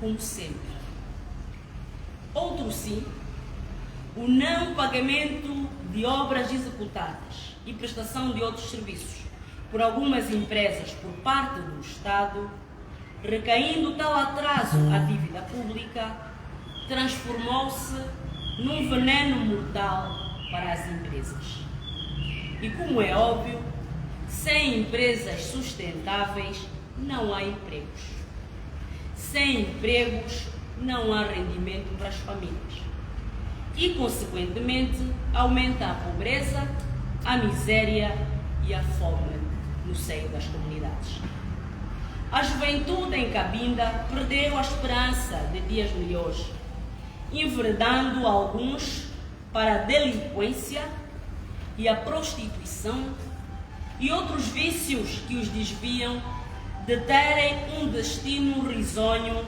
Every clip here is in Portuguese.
como sempre. Outro sim, o não pagamento de obras executadas e prestação de outros serviços por algumas empresas por parte do Estado, recaindo tal atraso à dívida pública, transformou-se num veneno mortal para as empresas. E como é óbvio, sem empresas sustentáveis não há empregos. Sem empregos não há rendimento para as famílias. E, consequentemente, aumenta a pobreza, a miséria e a fome no seio das comunidades. A juventude em Cabinda perdeu a esperança de dias melhores, enveredando alguns para a delinquência e a prostituição e outros vícios que os desviam de terem um destino risonho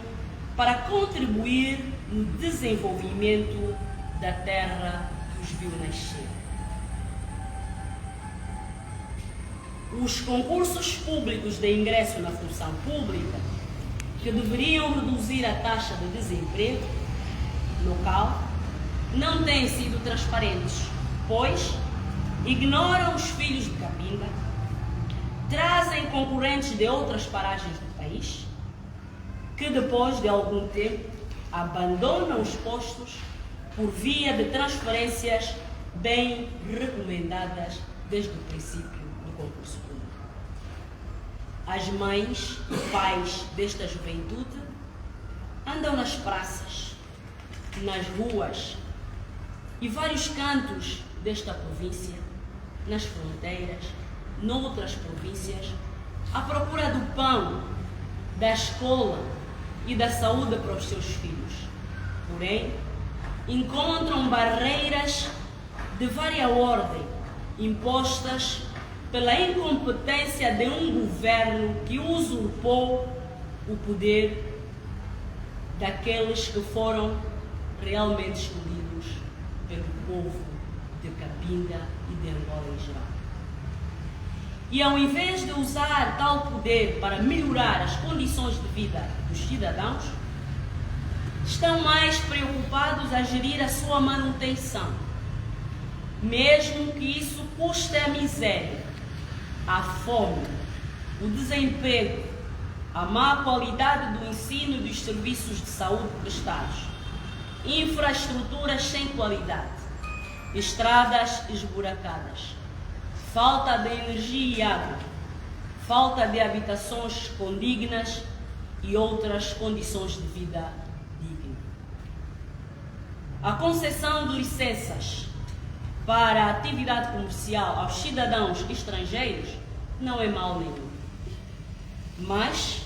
para contribuir no desenvolvimento da terra que os viu nascer. Os concursos públicos de ingresso na função pública, que deveriam reduzir a taxa de desemprego local, não têm sido transparentes, pois ignoram os filhos de Cabinda, trazem concorrentes de outras paragens do país, que depois de algum tempo abandonam os postos por via de transferências bem recomendadas desde o princípio do concurso público. As mães e pais desta juventude andam nas praças, nas ruas e vários cantos desta província, nas fronteiras, noutras províncias, à procura do pão, da escola e da saúde para os seus filhos. Porém, encontram barreiras de vária ordem impostas pela incompetência de um governo que usurpou o poder daqueles que foram realmente escolhidos pelo povo de Cabinda e de Angola em geral. E ao invés de usar tal poder para melhorar as condições de vida dos cidadãos, estão mais preocupados a gerir a sua manutenção, mesmo que isso custe a miséria, a fome, o desemprego, a má qualidade do ensino e dos serviços de saúde prestados, infraestruturas sem qualidade, estradas esburacadas, falta de energia e água, falta de habitações condignas e outras condições de vida digna. A concessão de licenças para a atividade comercial aos cidadãos estrangeiros não é mal nenhum. Mas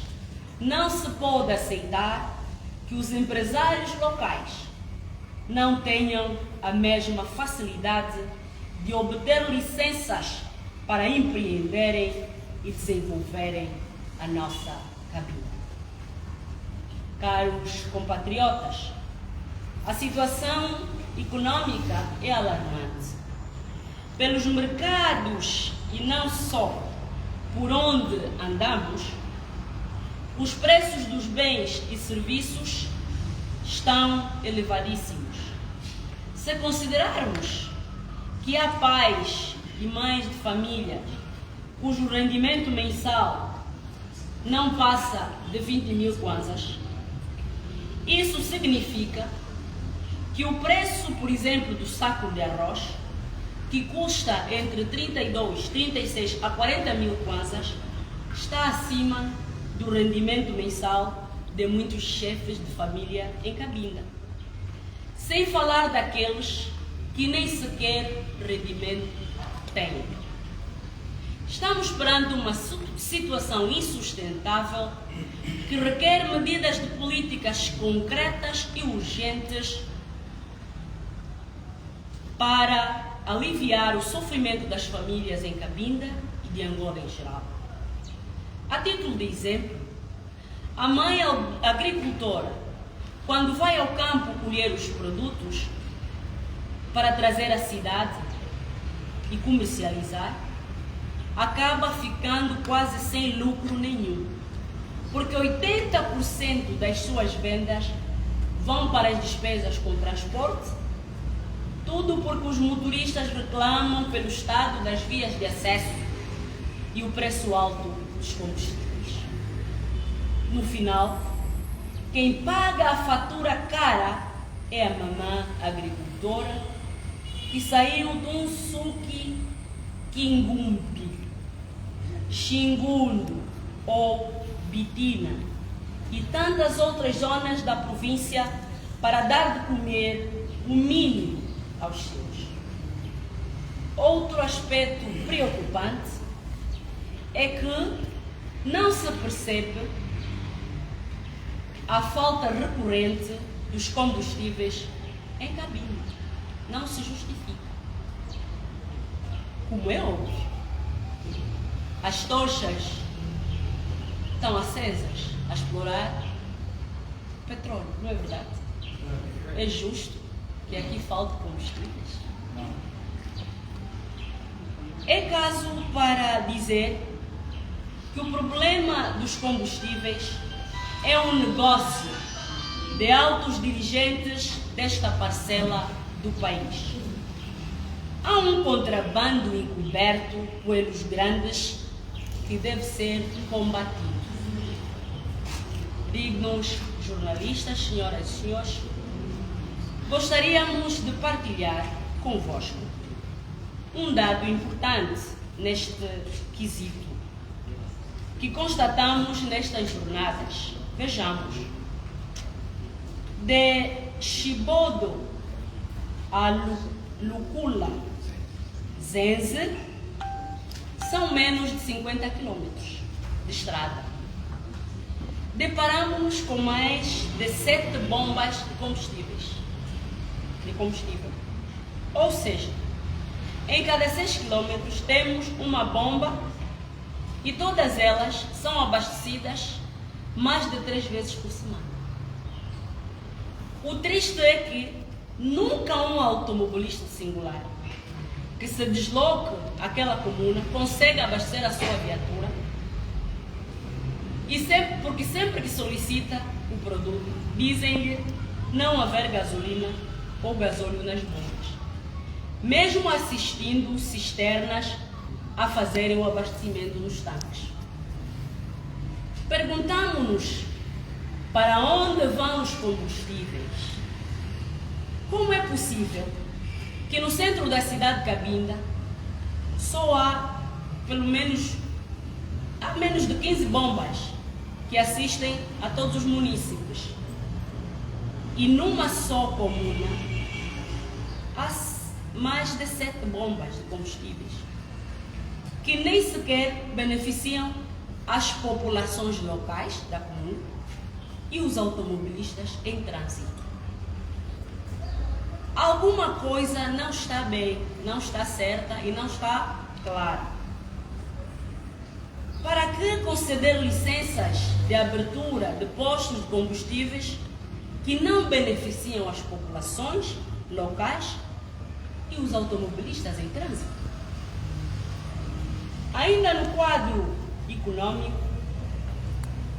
não se pode aceitar que os empresários locais não tenham a mesma facilidade de obter licenças para empreenderem e desenvolverem a nossa Cabinda. Caros compatriotas, a situação econômica é alarmante. Pelos mercados e não só por onde andamos, os preços dos bens e serviços estão elevadíssimos. Se considerarmos que há pais e mães de família cujo rendimento mensal não passa de 20 mil kwanzas, isso significa que o preço, por exemplo, do saco de arroz, que custa entre 32, 36 a 40 mil kwanzas, está acima do rendimento mensal de muitos chefes de família em Cabinda. Sem falar daqueles que nem sequer rendimento têm. Estamos perante uma situação insustentável que requer medidas de políticas concretas e urgentes para aliviar o sofrimento das famílias em Cabinda e de Angola em geral. A título de exemplo, a mãe agricultora, quando vai ao campo colher os produtos para trazer à cidade e comercializar, acaba ficando quase sem lucro nenhum. porque 80% das suas vendas vão para as despesas com transporte, tudo porque os motoristas reclamam pelo estado das vias de acesso e o preço alto dos combustíveis. No final, quem paga a fatura cara é a mamã agricultora que saiu de um suque Quingumpi, Xingundo ou Bitina e tantas outras zonas da província para dar de comer o mínimo aos seus. Outro aspecto preocupante é que não se percebe a falta recorrente dos combustíveis em cabine. Não se justifica. Como é óbvio, as tochas estão acesas a explorar petróleo, não é verdade? É justo que aqui falte combustíveis? É caso para dizer que o problema dos combustíveis é um negócio de altos dirigentes desta parcela do país. Há um contrabando encoberto pelos grandes que deve ser combatido. Dignos jornalistas, senhoras e senhores, gostaríamos de partilhar convosco um dado importante neste quesito que constatamos nestas jornadas. Vejamos. De Chibodo a Lucula, Zenze, são menos de 50 quilômetros de estrada. Deparamos-nos com mais de 7 bombas de combustível. Ou seja, em cada 6 quilômetros temos uma bomba e todas elas são abastecidas mais de 3 vezes por semana. O triste é que nunca um automobilista singular que se desloque àquela comuna consegue abastecer a sua viatura, porque sempre que solicita o produto, dizem-lhe não haver gasolina ou gasóleo nas bombas, mesmo assistindo cisternas a fazerem o abastecimento nos tanques. Perguntamos-nos para onde vão os combustíveis. Como é possível que no centro da cidade de Cabinda só há menos de 15 bombas que assistem a todos os munícipes e numa só comuna há mais de 7 bombas de combustíveis que nem sequer beneficiam as populações locais da comuna e os automobilistas em trânsito. Alguma coisa não está bem, não está certa e não está clara. Para que conceder licenças de abertura de postos de combustíveis que não beneficiam as populações locais e os automobilistas em trânsito? Ainda no quadro econômico,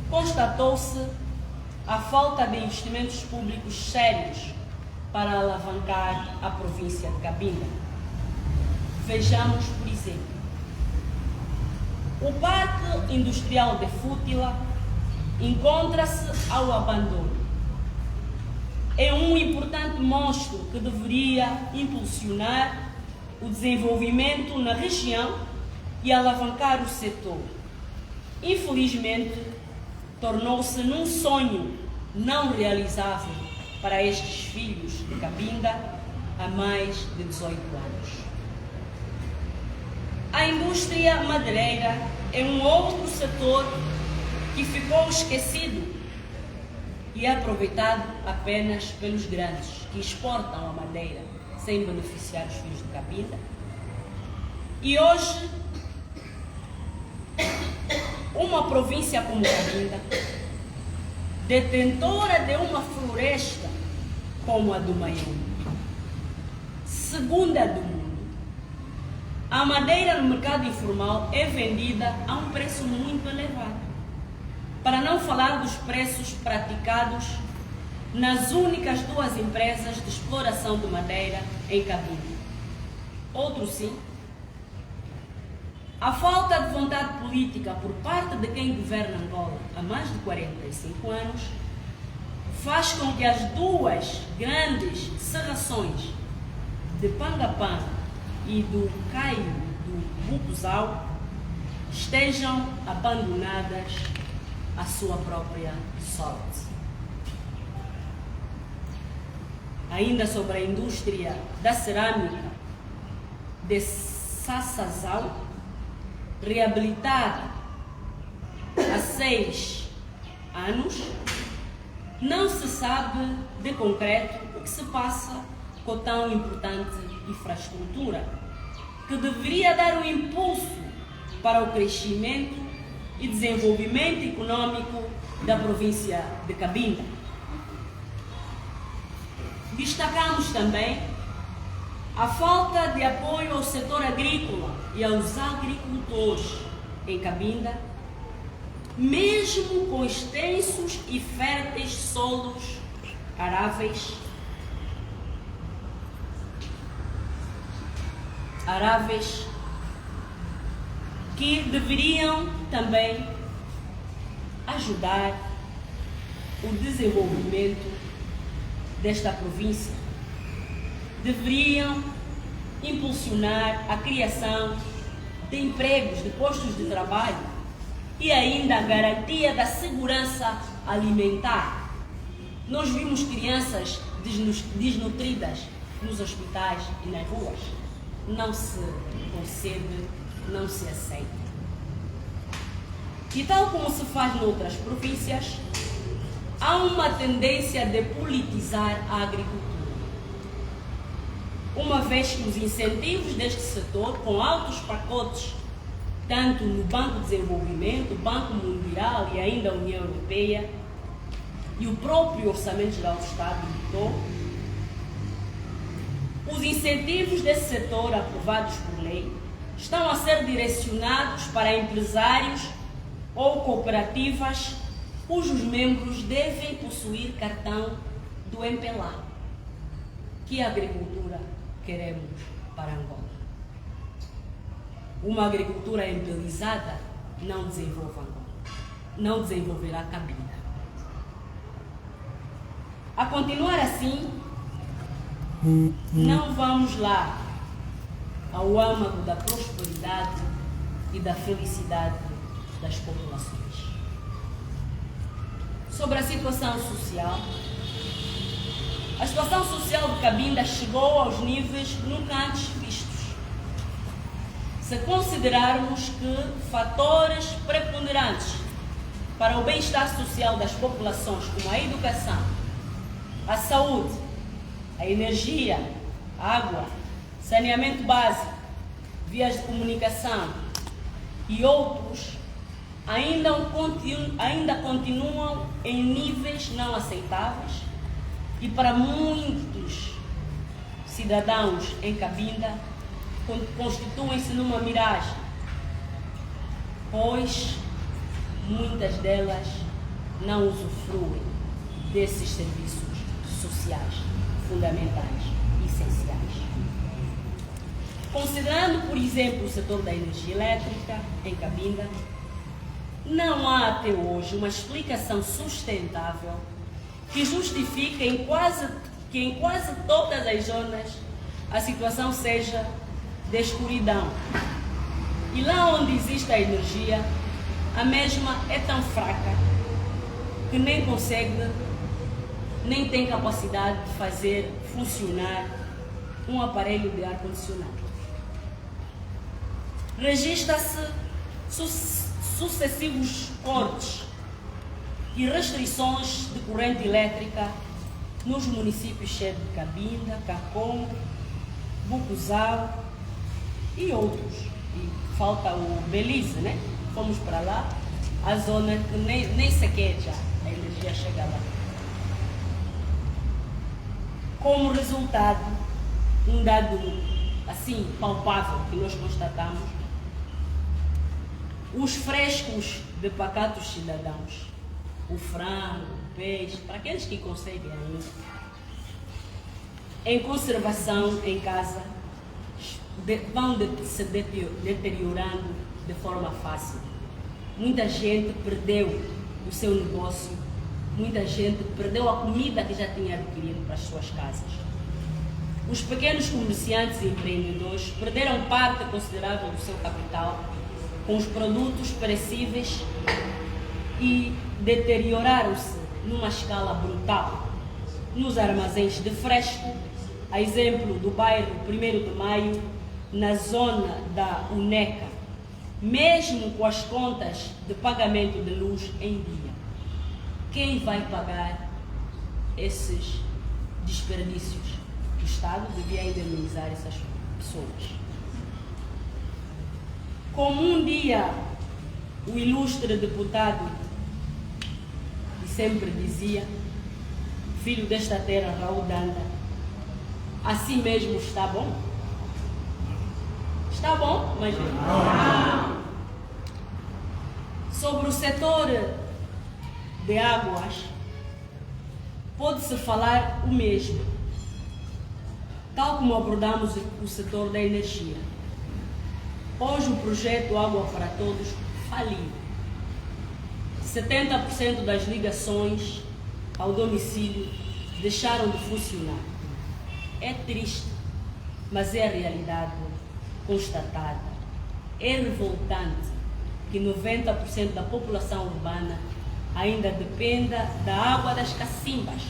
constatou-se a falta de investimentos públicos sérios para alavancar a província de Cabinda. Vejamos, por exemplo, o Parque Industrial de Fútila encontra-se ao abandono. É um importante monstro que deveria impulsionar o desenvolvimento na região e alavancar o setor. Infelizmente, tornou-se num sonho não realizável para estes filhos de Cabinda há mais de 18 anos. A indústria madeireira é um outro setor que ficou esquecido e é aproveitado apenas pelos grandes que exportam a madeira sem beneficiar os filhos de Cabinda. E hoje, uma província como Cabinda, detentora de uma floresta como a do Maiú, segunda do mundo, a madeira no mercado informal é vendida a um preço muito elevado. para não falar dos preços praticados nas únicas duas empresas de exploração de madeira em Cabinda. Outro sim, a falta de vontade política por parte de quem governa Angola há mais de 45 anos faz com que as duas grandes serrações de Pangapã e do Caio do Bucuzau estejam abandonadas à sua própria sorte. Ainda sobre a indústria da cerâmica de Sassazau, reabilitada há 6 anos, não se sabe de concreto o que se passa com tão importante infraestrutura, que deveria dar um impulso para o crescimento e desenvolvimento econômico da província de Cabinda. Destacamos também a falta de apoio ao setor agrícola e aos agricultores em Cabinda, mesmo com extensos e férteis solos aráveis, que deveriam também ajudar o desenvolvimento desta província, deveriam impulsionar a criação de empregos, de postos de trabalho e ainda a garantia da segurança alimentar. Nós vimos crianças desnutridas nos hospitais e nas ruas. Não se concede, não se aceita. E tal como se faz noutras províncias, há uma tendência de politizar a agricultura, uma vez que os incentivos deste setor, com altos pacotes, tanto no Banco de Desenvolvimento, Banco Mundial e ainda a União Europeia, e o próprio Orçamento Geral do Estado editou, os incentivos desse setor, aprovados por lei, estão a ser direcionados para empresários ou cooperativas cujos membros devem possuir cartão do MPLA. Que agricultura queremos para Angola? Uma agricultura empelizada não desenvolve Angola, não desenvolverá Cabinda. A continuar assim, não vamos lá ao âmago da prosperidade e da felicidade das populações. Sobre a situação social, a situação social de Cabinda chegou aos níveis nunca antes vistos. Se considerarmos que fatores preponderantes para o bem-estar social das populações, como a educação, a saúde, a energia, a água, saneamento básico, vias de comunicação e outros, ainda continuam em níveis não aceitáveis e para muitos cidadãos em Cabinda constituem-se numa miragem, pois muitas delas não usufruem desses serviços sociais fundamentais e essenciais. Considerando, por exemplo, o setor da energia elétrica em Cabinda, não há até hoje uma explicação sustentável que justifique que em quase todas as zonas a situação seja de escuridão. E lá onde existe a energia, a mesma é tão fraca que nem consegue, nem tem capacidade de fazer funcionar um aparelho de ar-condicionado. Registra-se sucessivos cortes e restrições de corrente elétrica nos municípios cheios de Cabinda, Cacom, Bucuzau e outros. E falta o Belize, né? Fomos para lá, a zona que nem sequer já a energia chega lá. Como resultado, um dado assim palpável que nós constatamos: os frescos de pacatos cidadãos o frango, o peixe, para aqueles que conseguem ainda. Em conservação em casa, vão se deteriorando de forma fácil. Muita gente perdeu o seu negócio, muita gente perdeu a comida que já tinha adquirido para as suas casas. Os pequenos comerciantes e empreendedores perderam parte considerável do seu capital com os produtos perecíveis e deterioraram-se numa escala brutal. Nos armazéns de fresco, a exemplo do bairro 1º de Maio, na zona da UNECA, mesmo com as contas de pagamento de luz em dia, quem vai pagar esses desperdícios? O Estado devia indenizar essas pessoas. Como um dia o ilustre deputado e sempre dizia, filho desta terra, Raul Danda, assim mesmo está bom? Está bom, mas não. Sobre o setor de águas, pode-se falar o mesmo, tal como abordamos o setor da energia. Hoje o projeto Água para Todos faliu. 70% das ligações ao domicílio deixaram de funcionar. É triste, mas é a realidade constatada. É revoltante que 90% da população urbana ainda dependa da água das cacimbas,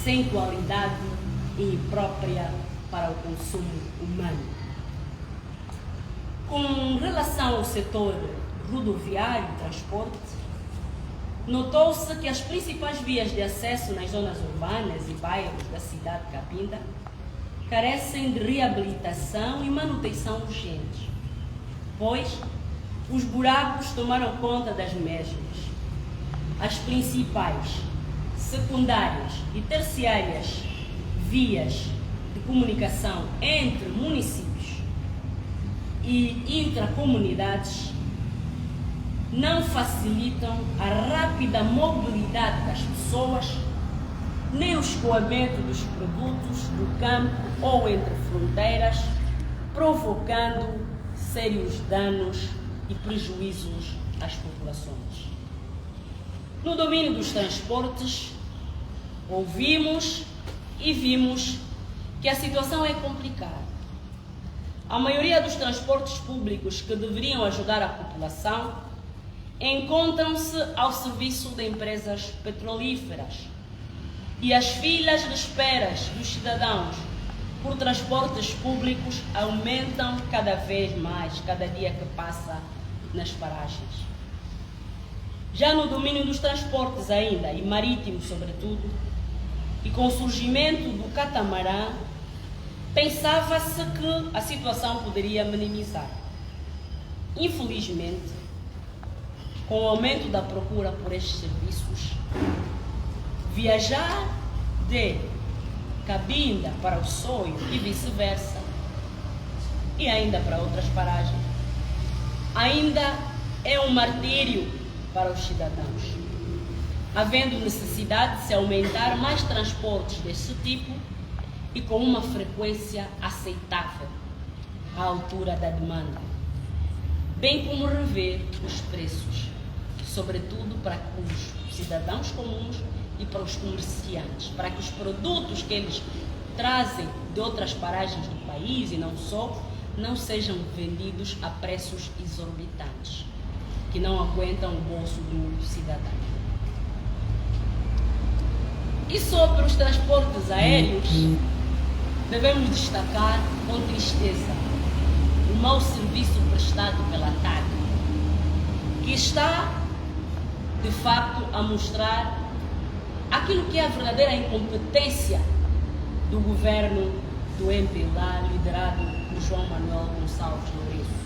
sem qualidade e imprópria para o consumo humano. Com relação ao setor rodoviário e transporte, notou-se que as principais vias de acesso nas zonas urbanas e bairros da cidade de Cabinda carecem de reabilitação e manutenção urgente, pois os buracos tomaram conta das mesmas. As principais, secundárias e terciárias vias de comunicação entre municípios e intracomunidades não facilitam a rápida mobilidade das pessoas, nem o escoamento dos produtos do campo ou entre fronteiras, provocando sérios danos e prejuízos às populações. No domínio dos transportes, ouvimos e vimos que a situação é complicada. A maioria dos transportes públicos que deveriam ajudar a população encontram-se ao serviço de empresas petrolíferas e as filas de esperas dos cidadãos por transportes públicos aumentam cada vez mais, cada dia que passa nas paragens. Já no domínio dos transportes ainda, e marítimo sobretudo, e com o surgimento do catamarã, pensava-se que a situação poderia minimizar. Infelizmente, com o aumento da procura por estes serviços, viajar de Cabinda para o Soio e vice-versa, e ainda para outras paragens, ainda é um martírio para os cidadãos, havendo necessidade de se aumentar mais transportes desse tipo e com uma frequência aceitável à altura da demanda, bem como rever os preços, sobretudo para os cidadãos comuns e para os comerciantes, para que os produtos que eles trazem de outras paragens do país e não só, não sejam vendidos a preços exorbitantes, que não aguentam o bolso do cidadão. E sobre os transportes aéreos, devemos destacar com tristeza o mau serviço prestado pela TAG, que está, de facto, a mostrar aquilo que é a verdadeira incompetência do governo do MPLA, liderado por João Manuel Gonçalves Lourenço.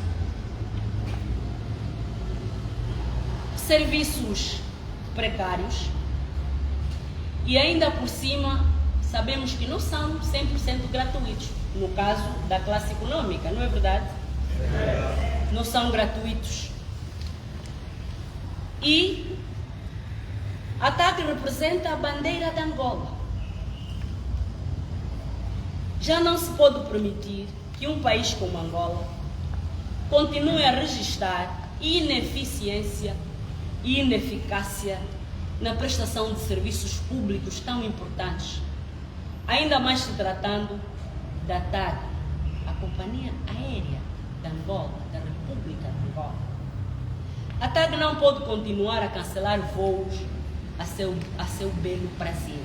Serviços precários e ainda por cima sabemos que não são 100% gratuitos, no caso da classe econômica, não é verdade? Não são gratuitos. E Ataque representa a bandeira de Angola. Já não se pode permitir que um país como Angola continue a registrar ineficiência e ineficácia na prestação de serviços públicos tão importantes, ainda mais se tratando da TAG, a Companhia Aérea de Angola, da República de Angola. A TAG não pode continuar a cancelar voos a seu belo prazer.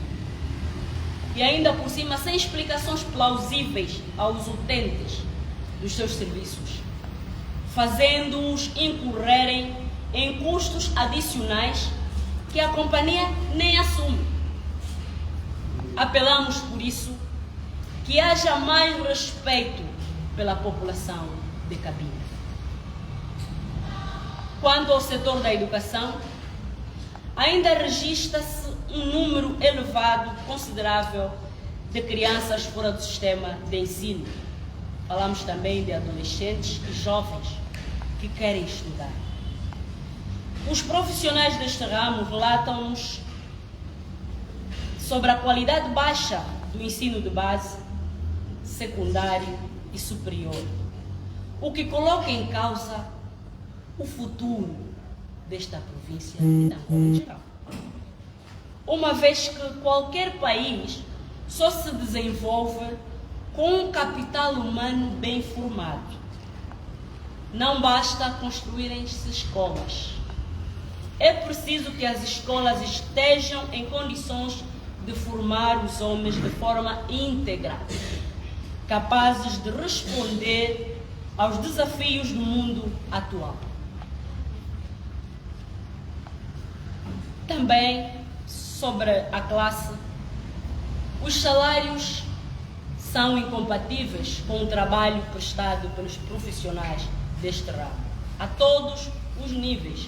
E ainda por cima, sem explicações plausíveis aos utentes dos seus serviços, fazendo-os incorrerem em custos adicionais que a companhia nem assume. Apelamos, por isso, que haja mais respeito pela população de cabine. Quanto ao setor da educação, ainda registra-se um número elevado, considerável, de crianças fora do sistema de ensino. Falamos também de adolescentes e jovens que querem estudar. Os profissionais deste ramo relatam-nos sobre a qualidade baixa do ensino de base, secundário e superior, o que coloca em causa o futuro desta província e da Angola em geral. Uma vez que qualquer país só se desenvolve com um capital humano bem formado. Não basta construírem-se escolas. É preciso que as escolas estejam em condições de formar os homens de forma íntegra, capazes de responder aos desafios do mundo atual. Também sobre a classe, os salários são incompatíveis com o trabalho prestado pelos profissionais deste ramo, a todos os níveis.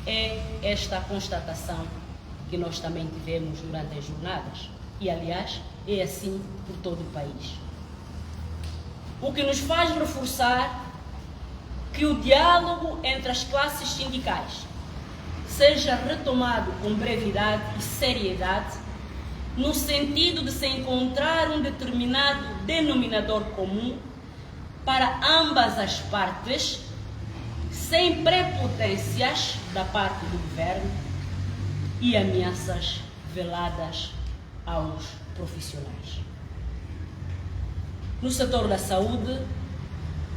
É esta a constatação que nós também tivemos durante as jornadas e, aliás, é assim por todo o país. O que nos faz reforçar que o diálogo entre as classes sindicais seja retomado com brevidade e seriedade, no sentido de se encontrar um determinado denominador comum para ambas as partes, sem prepotências da parte do governo e ameaças veladas aos profissionais. No setor da saúde,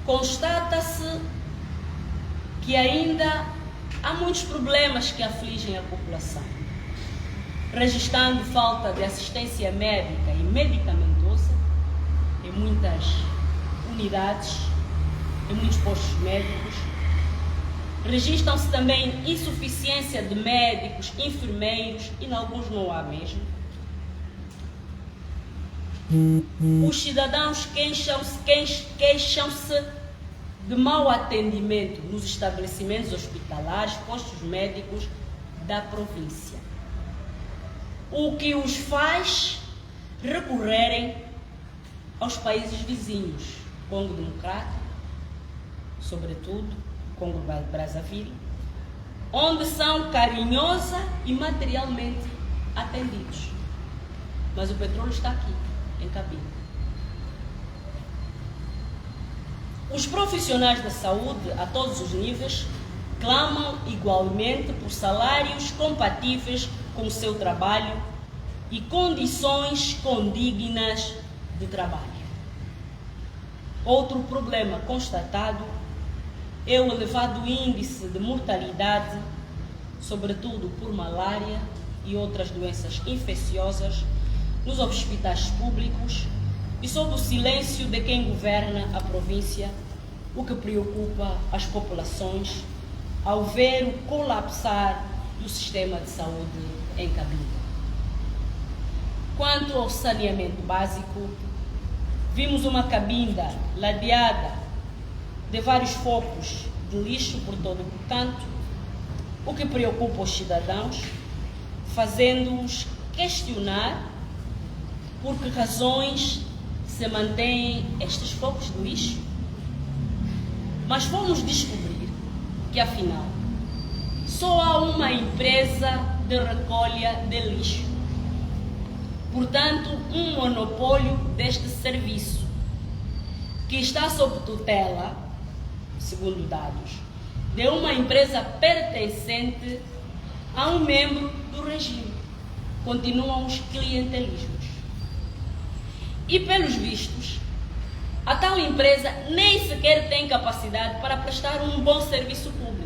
constata-se que ainda há muitos problemas que afligem a população, registrando falta de assistência médica e medicamentosa em muitas unidades, em muitos postos médicos. Registram-se também insuficiência de médicos, enfermeiros e em alguns não há mesmo. Os cidadãos queixam-se de mau atendimento nos estabelecimentos hospitalares, postos médicos da província, o que os faz recorrerem aos países vizinhos, Congo Democrático, sobretudo Congo Brazzaville, onde são carinhosa e materialmente atendidos. Mas o petróleo está aqui, em cabine. Os profissionais da saúde, a todos os níveis, clamam igualmente por salários compatíveis com o seu trabalho e condições condignas de trabalho. Outro problema constatado é o elevado índice de mortalidade, sobretudo por malária e outras doenças infecciosas, nos hospitais públicos e sob o silêncio de quem governa a província, o que preocupa as populações ao ver o colapsar do sistema de saúde em Cabinda. Quanto ao saneamento básico, vimos uma Cabinda ladeada de vários focos de lixo por todo o canto, o que preocupa os cidadãos, fazendo-os questionar por que razões se mantêm estes focos de lixo. Mas fomos descobrir que, afinal, só há uma empresa de recolha de lixo. Portanto, um monopólio deste serviço, que está sob tutela, segundo dados, de uma empresa pertencente a um membro do regime. Continuam os clientelismos. E, pelos vistos, a tal empresa nem sequer tem capacidade para prestar um bom serviço público.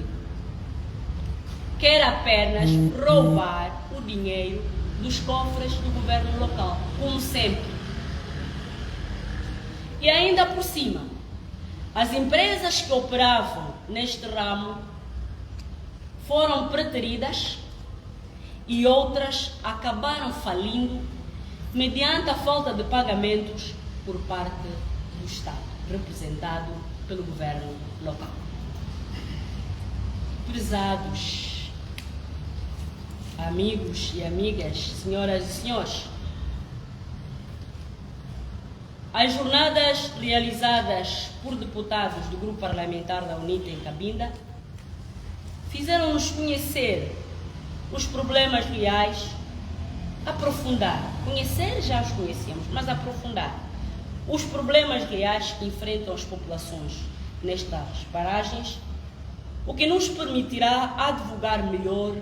Quer apenas roubar o dinheiro dos cofres do governo local, como sempre. E ainda por cima, as empresas que operavam neste ramo foram preteridas e outras acabaram falindo mediante a falta de pagamentos por parte do Estado, representado pelo governo local. Prezados amigos e amigas, senhoras e senhores, as jornadas realizadas por deputados do Grupo Parlamentar da UNITA em Cabinda fizeram-nos conhecer os problemas reais, aprofundar. Conhecer já os conhecíamos, mas aprofundar os problemas reais que enfrentam as populações nestas paragens, o que nos permitirá advogar melhor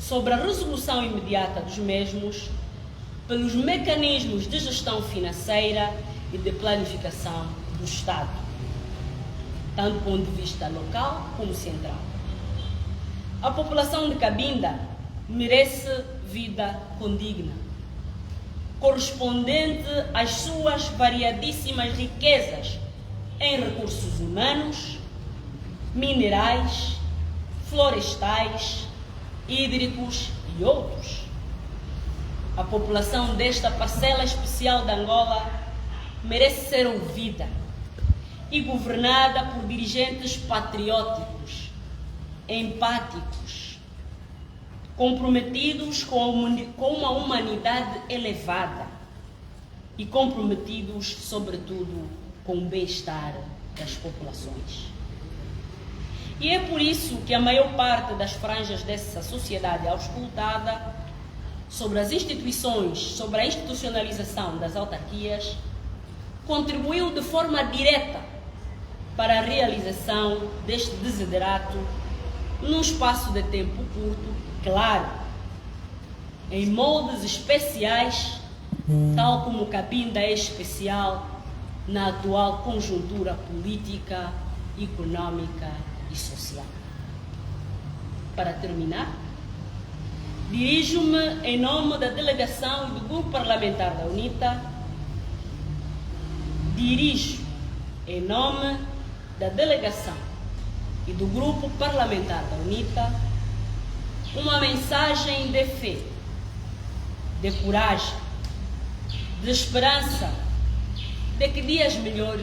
sobre a resolução imediata dos mesmos pelos mecanismos de gestão financeira e de planificação do Estado, tanto do ponto de vista local como central. A população de Cabinda merece vida condigna, correspondente às suas variadíssimas riquezas em recursos humanos, minerais, florestais, hídricos e outros. A população desta parcela especial de Angola merece ser ouvida e governada por dirigentes patrióticos, empáticos, comprometidos com uma humanidade elevada e comprometidos, sobretudo, com o bem-estar das populações. E é por isso que a maior parte das franjas dessa sociedade auscultada sobre as instituições, sobre a institucionalização das autarquias, contribuiu de forma direta para a realização deste desiderato num espaço de tempo curto, claro, em moldes especiais, tal como Cabinda é especial na atual conjuntura política, econômica e social. Para terminar, dirijo-me em nome da delegação e do Grupo Parlamentar da UNITA, dirijo em nome da delegação e do Grupo Parlamentar da UNITA uma mensagem de fé, de coragem, de esperança, de que dias melhores